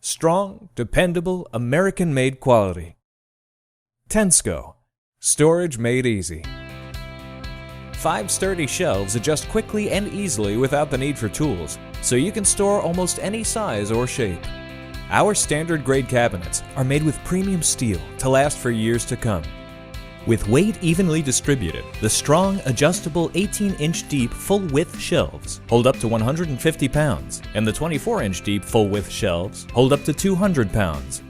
Strong, dependable, American-made quality. Tensco. Storage made easy. 5 sturdy shelves adjust quickly and easily without the need for tools, so you can store almost any size or shape. Our standard grade cabinets are made with premium steel to last for years to come. With weight evenly distributed, the strong, adjustable 18-inch deep full-width shelves hold up to 150 pounds, and the 24-inch deep full-width shelves hold up to 200 pounds.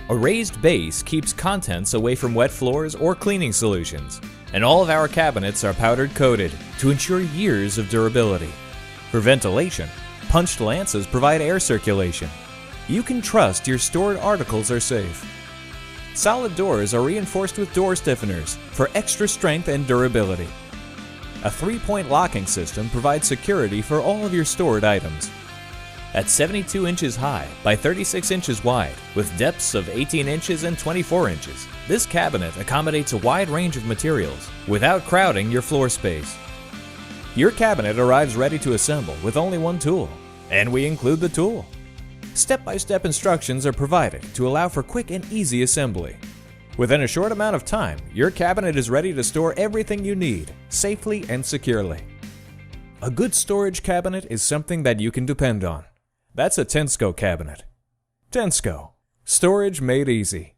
A raised base keeps contents away from wet floors or cleaning solutions, and all of our cabinets are powdered coated to ensure years of durability. For ventilation, punched lances provide air circulation. You can trust your stored articles are safe. Solid doors are reinforced with door stiffeners for extra strength and durability. A 3-point locking system provides security for all of your stored items. At 72 inches high by 36 inches wide, with depths of 18 inches and 24 inches, this cabinet accommodates a wide range of materials without crowding your floor space. Your cabinet arrives ready to assemble with only one tool, and we include the tool. Step-by-step instructions are provided to allow for quick and easy assembly. Within a short amount of time, your cabinet is ready to store everything you need, safely and securely. A good storage cabinet is something that you can depend on. That's a Tensco cabinet. Tensco. Storage made easy.